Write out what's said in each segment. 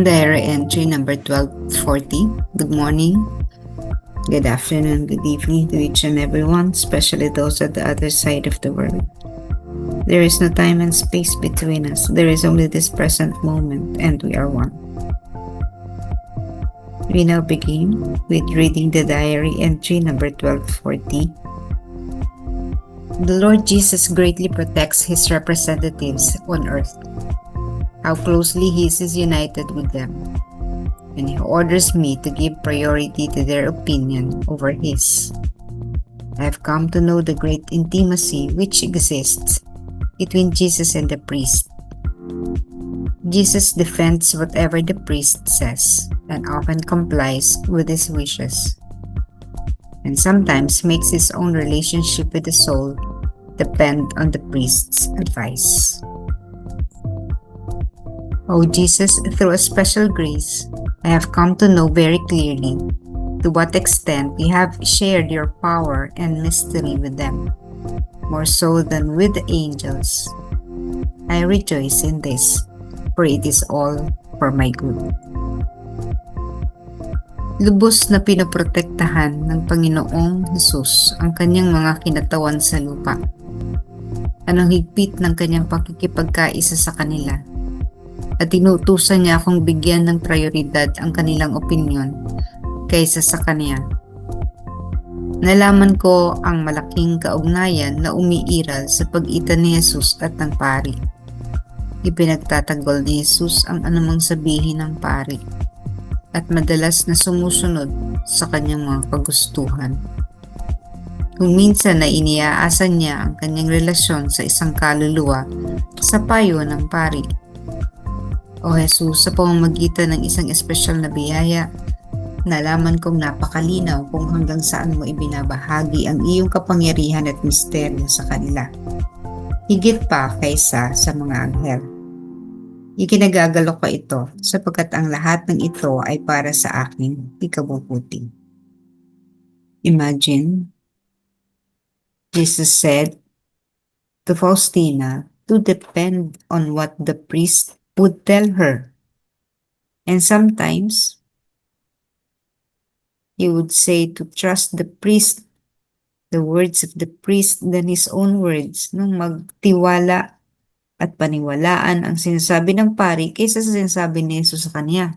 Diary entry number 1240. Good morning, good afternoon, good evening to each and everyone, especially those at the other side of the world. There is no time and space between us. There is only this present moment, and we are one. We now begin with reading the diary entry number 1240. The Lord Jesus greatly protects his representatives on earth. How closely he is united with them. And he orders me to give priority to their opinion over his. I have come to know the great intimacy which exists between Jesus and the priest. Jesus defends whatever the priest says and often complies with his wishes, and sometimes makes his own relationship with the soul depend on the priest's advice. O Jesus, through a special grace, I have come to know very clearly to what extent you have shared your power and mystery with them, more so than with the angels. I rejoice in this, for it is all for my good. Lubos na pinoprotektahan ng Panginoong Hesus ang kanyang mga kinatawan sa lupa. Anong higpit ng kanyang pakikipagkaisa sa kanila, at tinutusan niya akong bigyan ng prioridad ang kanilang opinyon kaysa sa kanya. Nalaman ko ang malaking kaugnayan na umiiral sa pagitan ni Jesus at ng pari. Ipinagtatanggol ni Jesus ang anumang sabihin ng pari at madalas na sumusunod sa kanyang mga kagustuhan. Kung minsan na iniaasan niya ang kanyang relasyon sa isang kaluluwa sa payo ng pari. O Jesus, sa pamamagitan ng isang espesyal na biyaya, nalaman kong napakalinaw kung hanggang saan mo ibinabahagi ang iyong kapangyarihan at misteryo sa kanila. Higit pa kaysa sa mga anghel. Ikinagagalo ko ito sapagkat ang lahat ng ito ay para sa aking ikabubuti. Imagine, Jesus said to Faustina to depend on what the priest would tell her. And sometimes, he would say to trust the priest, the words of the priest than his own words, nung magtiwala at paniwalaan ang sinasabi ng pari kaysa sa sinasabi ni Jesus sa kanya.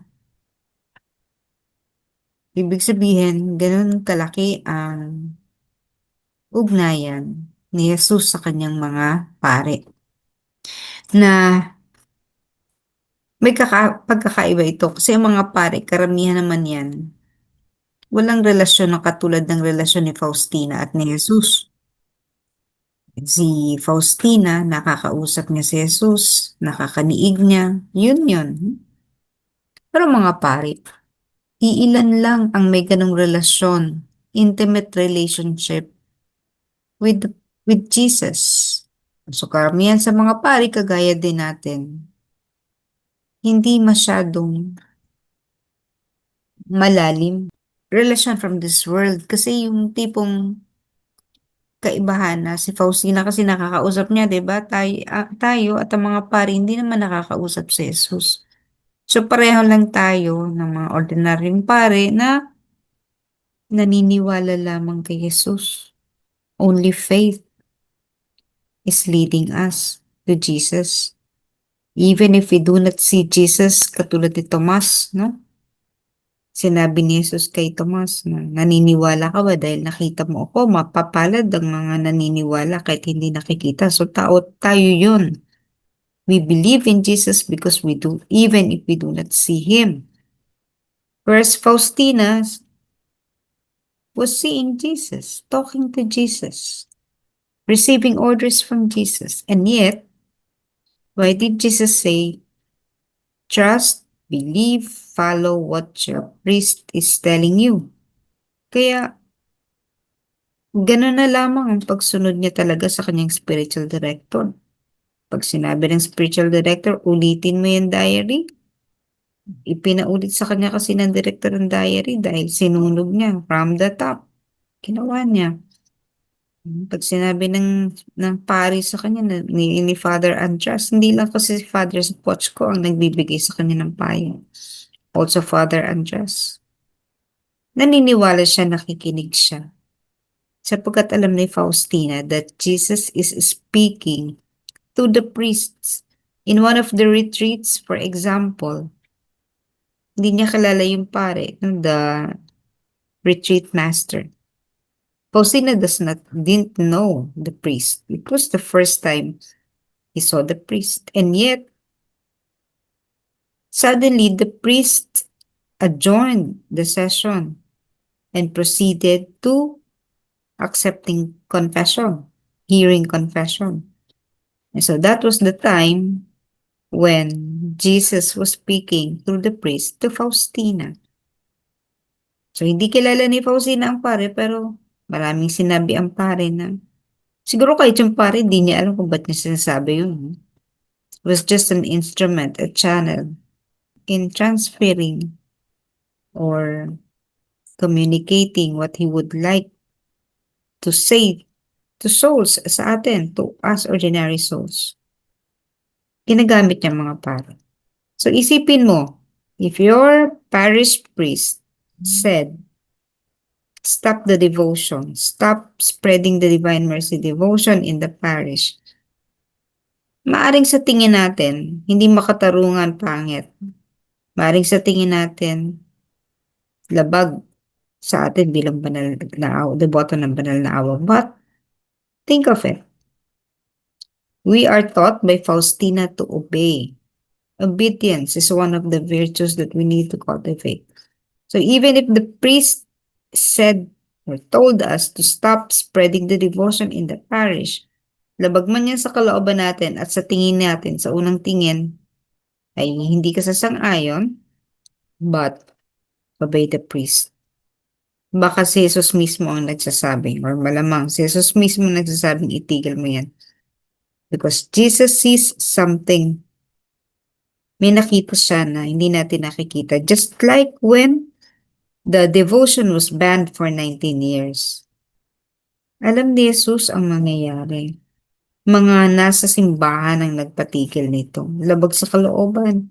Ibig sabihin, ganun kalaki ang ugnayan ni Jesus sa kanyang mga pari. Na may pagkakaiba ito kasi ang mga pari, karamihan naman yan, walang relasyon na katulad ng relasyon ni Faustina at ni Jesus. Si Faustina, nakakausap niya si Jesus, nakakaniig niya, yun. Pero mga pari, iilan lang ang may ganong relasyon, intimate relationship with Jesus. So karamihan sa mga pari, kagaya din natin, hindi masyadong malalim relasyon from this world kasi yung tipong kaibahan na si Faustina kasi nakakausap niya, 'di ba? Tayo at ang mga pari hindi naman nakakausap si Jesus. So pareho lang tayo ng mga ordinaryong pari na naniniwala lamang kay Jesus. Only faith is leading us to Jesus. Even if we do not see Jesus, katulad ni Tomas, no? Sinabi ni Jesus kay Tomas na naniniwala ka ba dahil nakita mo ako, mapapalad ang mga naniniwala kahit hindi nakikita. So tayo yun. We believe in Jesus because we do, even if we do not see Him. Whereas Faustina was seeing Jesus, talking to Jesus, receiving orders from Jesus. And yet, why did Jesus say, trust, believe, follow what your priest is telling you? Kaya, ganun na lamang ang pagsunod niya talaga sa kanyang spiritual director. Pag sinabi ng spiritual director, ulitin mo yung diary. Ipinaulit sa kanya kasi ng director ng diary dahil sinunog niya from the top. Ginawa niya. Pag sinabi ng pari sa kanya na ni Father Andres, hindi lang kasi si Father Pochko ang nagbibigay sa kanya ng payo. Also Father Andres. Naniniwala siya, nakikinig siya. Sapagkat alam ni Faustina that Jesus is speaking to the priests. In one of the retreats, for example, hindi niya kilala yung pare, the retreat master. Faustina didn't know the priest. It was the first time he saw the priest. And yet, suddenly the priest adjourned the session and proceeded to accepting confession, hearing confession. And so that was the time when Jesus was speaking through the priest to Faustina. So, hindi kilala ni Faustina ang pare, pero maraming sinabi ang pare na siguro kahit yung pare, hindi niya alam kung ba't niya sinasabi yun. It was just an instrument, a channel in transferring or communicating what he would like to say to souls sa atin, to us ordinary souls. Ginagamit niya mga pare. So isipin mo, if your parish priest said, stop the devotion, stop spreading the Divine Mercy devotion in the parish, maaring sa tingin natin, hindi makatarungan, pangit. Maaring sa tingin natin, labag sa atin bilang banal na awa, deboto ng banal na awa. But think of it. We are taught by Faustina to obey. Obedience is one of the virtues that we need to cultivate. So even if the priest said or told us to stop spreading the devotion in the parish, labag man yan sa kalooban natin at sa tingin natin, sa unang tingin, ay hindi ka sasang-ayon, but obey the priest. Baka si Jesus mismo ang nagsasabing, or malamang si Jesus mismo ang nagsasabing, itigil mo yan. Because Jesus sees something. May nakita siya na hindi natin nakikita. Just like when the devotion was banned for 19 years. Alam ni Jesus ang mangyayari. Mga nasa simbahan ang nagpatigil nito. Labag sa kalooban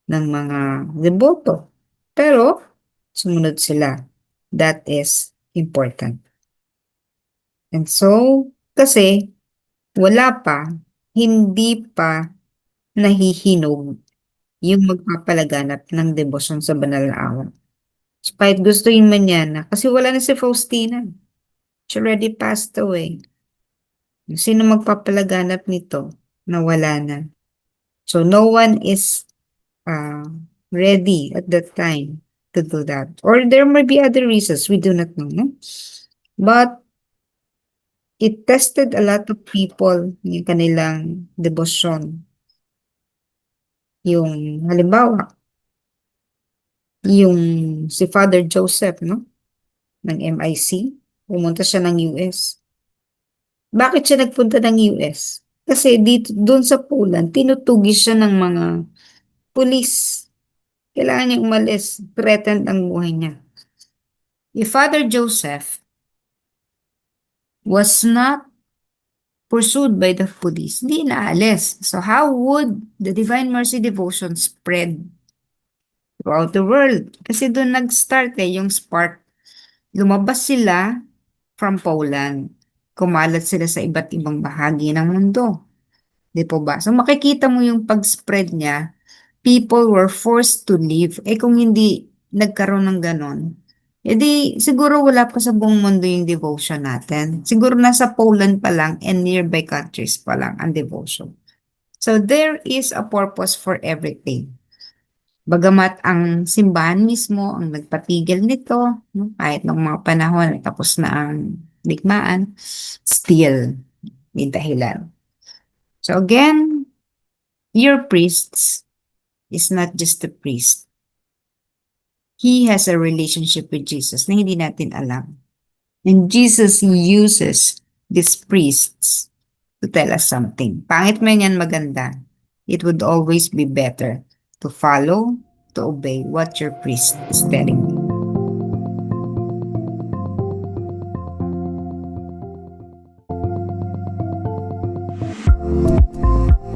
ng mga deboto. Pero, sumunod sila. That is important. And so, kasi, wala pa, hindi pa nahihinog yung magpapalaganap ng debosyon sa banal na awa. So, kahit gustuhin man yan na, kasi wala na si Faustina. She already passed away. Sino magpapalaganap nito na wala na? So, no one is uh, ready at that time to do that. Or there may be other reasons, we do not know. No? But, it tested a lot of people yung kanilang devotion. Yung, halimbawa, yung si Father Joseph, no? Ng MIC, pumunta siya ng US. Bakit siya nagpunta ng US? Kasi dito, doon sa Poland, tinutugis siya ng mga pulis. Kailangan niya umalis. Threatened ang buhay niya. If Father Joseph was not pursued by the police, hindi naalis. So how would the Divine Mercy Devotion spread throughout the world? Kasi doon nag-start yung spark. Lumabas sila from Poland. Kumalat sila sa iba't ibang bahagi ng mundo. Di po ba? So makikita mo yung pag-spread niya, people were forced to leave. Eh kung hindi nagkaroon ng ganon, edi siguro wala pa sa buong mundo yung devotion natin. Siguro nasa Poland pa lang and nearby countries pa lang ang devotion. So there is a purpose for everything. Bagamat ang simbahan mismo ang nagpatigil nito, no, kahit ng mga panahon tapos na ang digmaan, still may dahilan. So again, your priest is not just a priest. He has a relationship with Jesus na hindi natin alam. And Jesus uses these priests to tell us something. Pangit man yan maganda, it would always be better to follow, to obey what your priest is telling you.